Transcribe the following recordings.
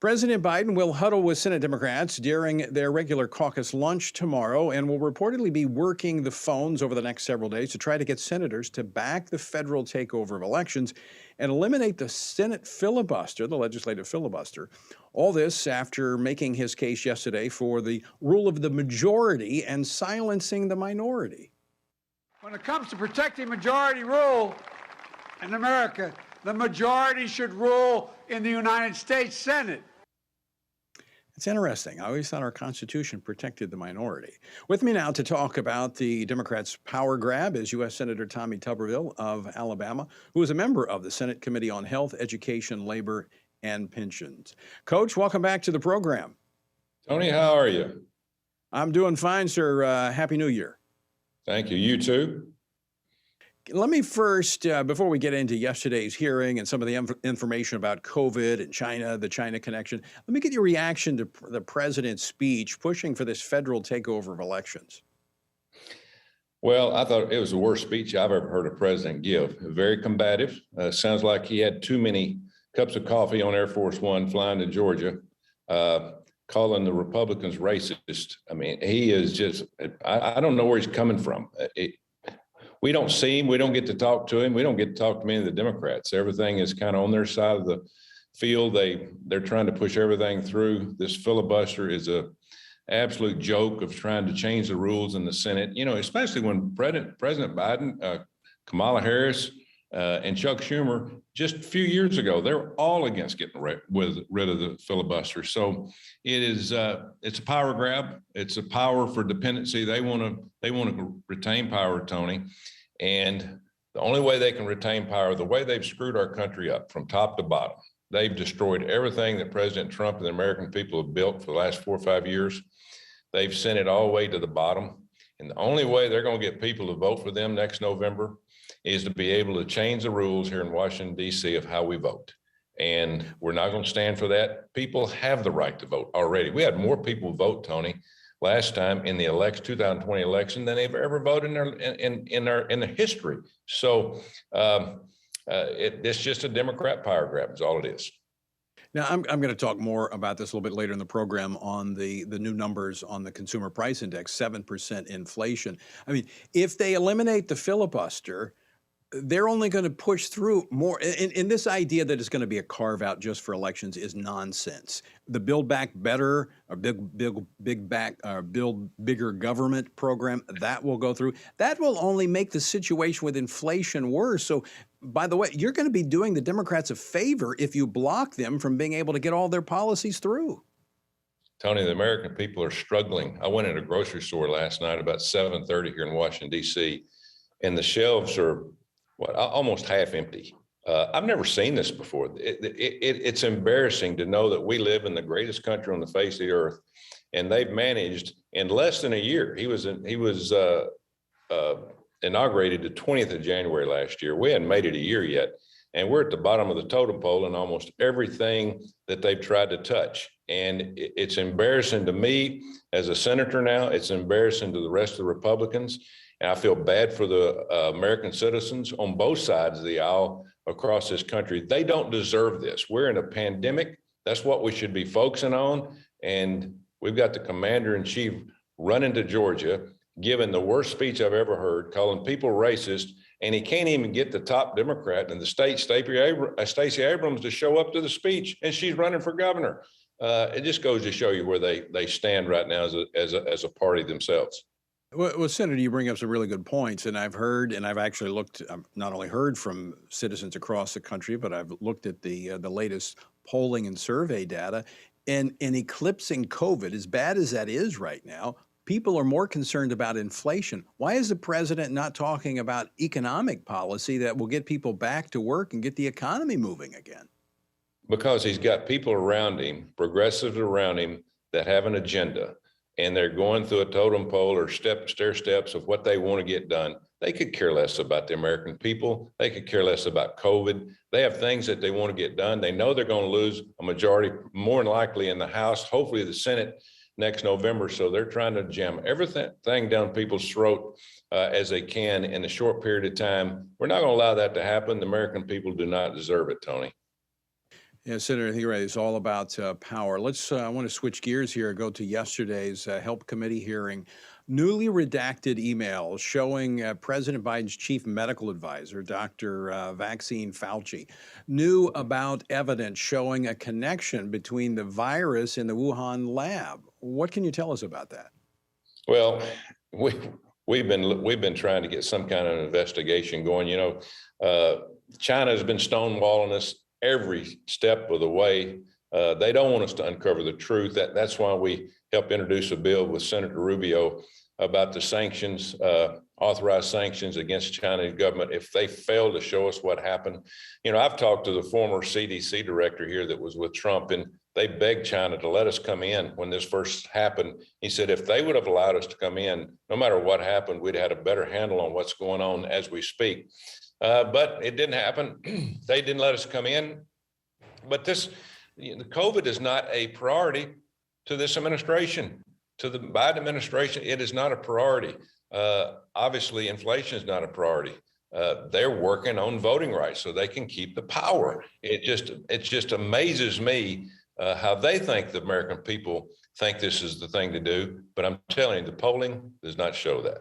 President Biden will huddle with Senate Democrats during their regular caucus lunch tomorrow and will reportedly be working the phones over the next several days to try to get senators to back the federal takeover of elections and eliminate the Senate filibuster, the legislative filibuster. All this after making his case yesterday for the rule of the majority and silencing the minority. When it comes to protecting majority rule in America, the majority should rule in the United States Senate. It's interesting. I always thought our Constitution protected the minority. With me now to talk about the Democrats' power grab is U.S. Senator Tommy Tuberville of Alabama, who is a member of the Senate Committee on Health, Education, Labor, and Pensions. Coach, welcome back to the program. Tony, how are you? I'm doing fine, sir. Happy New Year. Thank you. You too. Let me first, before we get into yesterday's hearing and some of the information about COVID and China, the China connection, let me get your reaction to the president's speech pushing for this federal takeover of elections. Well, I thought it was the worst speech I've ever heard a president give. Very combative. Sounds like he had too many cups of coffee on Air Force One flying to Georgia, calling the Republicans racist. I mean, he is just, I don't know where he's coming from. We don't see him. We don't get to talk to him. We don't get to talk to many of the Democrats. Everything is kind of on their side of the field. They're trying to push everything through. This filibuster is a absolute joke of trying to change the rules in the Senate. You know, especially when President Biden, Kamala Harris, and Chuck Schumer, just a few years ago, they were all against getting rid of the filibuster. So it's a power grab. It's a power for dependency. They want to retain power, Tony. And the only way they can retain power, the way they've screwed our country up from top to bottom, they've destroyed everything that President Trump and the American people have built for the last 4 or 5 years. They've sent it all the way to the bottom. And the only way they're going to get people to vote for them next November is to be able to change the rules here in Washington, D.C. of how we vote. And we're not going to stand for that. People have the right to vote already. We had more people vote, Tony, last time in the 2020 election than they've ever voted in their history. So it's just a Democrat power grab is all it is. Now, I'm going to talk more about this a little bit later in the program on the new numbers on the consumer price index, 7% inflation. I mean, if they eliminate the filibuster, they're only going to push through more. And this idea that it's going to be a carve out just for elections is nonsense. The Build Back Better, or Build Bigger Government program, that will go through. That will only make the situation with inflation worse. So, by the way, you're going to be doing the Democrats a favor if you block them from being able to get all their policies through. Tony, the American people are struggling. I went in a grocery store last night about 7:30 here in Washington, D.C., and the shelves are almost half empty. I've never seen this before. It's embarrassing to know that we live in the greatest country on the face of the earth, and they've managed in less than a year. He was inaugurated the 20th of January last year. We hadn't made it a year yet, and we're at the bottom of the totem pole in almost everything that they've tried to touch. And it's embarrassing to me as a senator now. It's embarrassing to the rest of the Republicans. And I feel bad for the American citizens on both sides of the aisle across this country. They don't deserve this. We're in a pandemic. That's what we should be focusing on. And we've got the commander in chief running to Georgia, giving the worst speech I've ever heard, calling people racist. And he can't even get the top Democrat in the state, Stacey Abrams, to show up to the speech. And she's running for governor. It just goes to show you where they stand right now as a party themselves. Well, Senator, you bring up some really good points, and I've heard, and I've actually looked, not only heard from citizens across the country, but I've looked at the latest polling and survey data, and eclipsing COVID, as bad as that is right now, people are more concerned about inflation. Why is the president not talking about economic policy that will get people back to work and get the economy moving again? Because he's got people around him, progressives around him, that have an agenda. And they're going through a totem pole or stair steps of what they want to get done. They could care less about the American people. They could care less about COVID. They have things that they want to get done. They know they're going to lose a majority, more than likely in the House, hopefully the Senate next November. So they're trying to jam everything down people's throat as they can in a short period of time. We're not going to allow that to happen. The American people do not deserve it, Tony. Yeah, Senator, I think you're right. It's all about power. I want to switch gears here, go to yesterday's Help Committee hearing. Newly redacted emails showing President Biden's chief medical advisor, Dr. Vaccine Fauci, knew about evidence showing a connection between the virus in the Wuhan lab. What can you tell us about that? Well, we we've been trying to get some kind of investigation going. China has been stonewalling us every step of the way. They don't want us to uncover the truth. That's why we helped introduce a bill with Senator Rubio about the sanctions, authorized sanctions against Chinese government if they fail to show us what happened. I've talked to the former CDC director here that was with Trump, and they begged China to let us come in when this first happened. He said if they would have allowed us to come in, no matter what happened, we'd had a better handle on what's going on as we speak. But it didn't happen. They didn't let us come in. But the COVID is not a priority to this administration, to the Biden administration. It is not a priority. Obviously, inflation is not a priority. They're working on voting rights so they can keep the power. It just amazes me how they think the American people think this is the thing to do. But I'm telling you, the polling does not show that.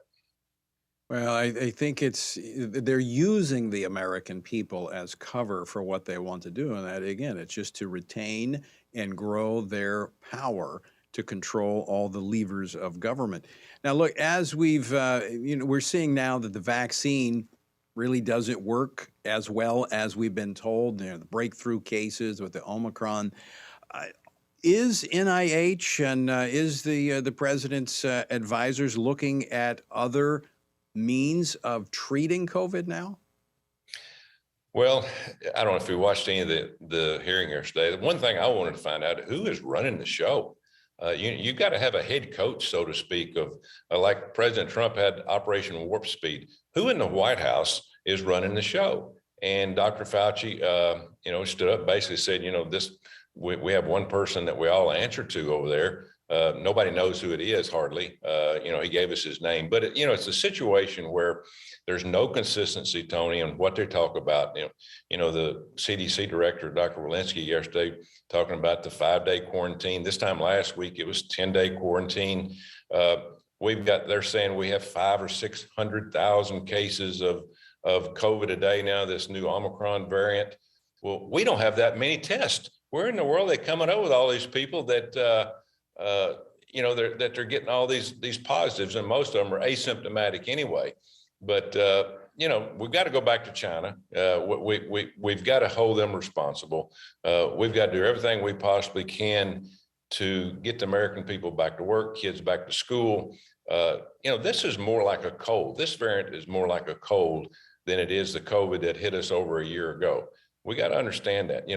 Well, I think they're using the American people as cover for what they want to do. And that, again, it's just to retain and grow their power to control all the levers of government. Now, look, as we're seeing now that the vaccine really doesn't work as well as we've been told. The breakthrough cases with the Omicron. Is NIH and is the president's advisors looking at other means of treating COVID now? Well, I don't know if you watched any of the hearing yesterday. The one thing I wanted to find out, who is running the show? You got to have a head coach, so to speak, of like President Trump had Operation Warp Speed. Who in the White House is running the show? And Dr. Fauci, stood up, basically said, we have one person that we all answer to over there. Nobody knows who it is hardly. He gave us his name, but it's a situation where there's no consistency, Tony, on what they talk about. The CDC director, Dr. Walensky, yesterday talking about the 5-day quarantine. This time last week, it was 10-day quarantine. They're saying we have 500,000 or 600,000 cases of COVID a day now, this new Omicron variant. Well, we don't have that many tests. Where in the world are they coming up with all these people that, they're getting all these positives, and most of them are asymptomatic anyway. But, we've got to go back to China. We've got to hold them responsible. We've got to do everything we possibly can to get the American people back to work, kids back to school. This is more like a cold. This variant is more like a cold than it is the COVID that hit us over a year ago. We got to understand that.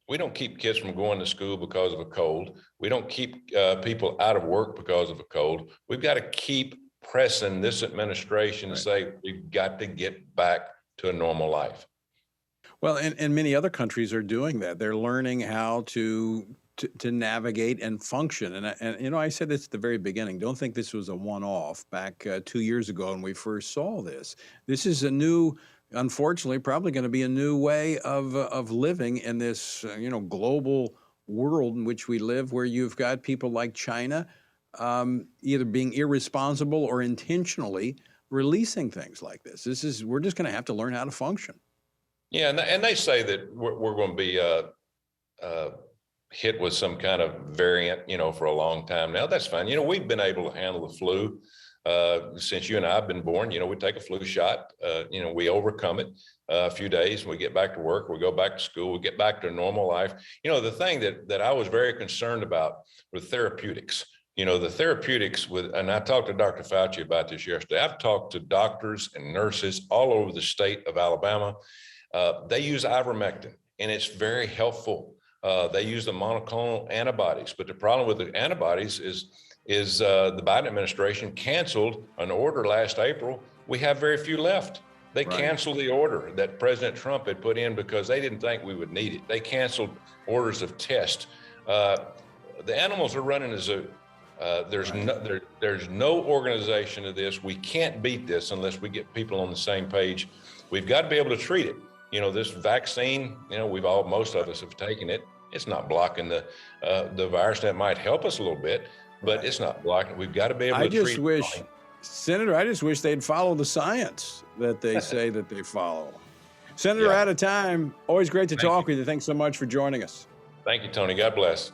We don't keep kids from going to school because of a cold. We don't keep people out of work because of a cold. We've got to keep pressing this administration to say we've got to get back to a normal life. Well, and many other countries are doing that. They're learning how to navigate and function. And I said this at the very beginning. Don't think this was a one-off back 2 years ago when we first saw this. This is a new, unfortunately, probably going to be a new way of living in this global world in which we live, where you've got people like China either being irresponsible or intentionally releasing things like this. We're just going to have to learn how to function. Yeah, and they say that we're going to be hit with some kind of variant, for a long time now. That's fine. We've been able to handle the flu since you and I have been born. We take a flu shot. We overcome it a few days. We get back to work. We go back to school. We get back to normal life. The thing that I was very concerned about with therapeutics. The therapeutics and I talked to Dr. Fauci about this yesterday. I've talked to doctors and nurses all over the state of Alabama. They use ivermectin, and it's very helpful. They use the monoclonal antibodies, but the problem with the antibodies is the Biden administration canceled an order last April. We have very few left. They canceled the order that President Trump had put in because they didn't think we would need it. They canceled orders of tests. The animals are running a zoo. There's no organization to this. We can't beat this unless we get people on the same page. We've got to be able to treat it. this vaccine, most of us have taken it. It's not blocking the virus. That might help us a little bit, but it's not blocking. We've got to be able to I just treat wish, it. Senator, I just wish they'd follow the science that they say that they follow. Senator, Yeah. out of time. Always great to talk with you. Thanks so much for joining us. Thank you, Tony. God bless.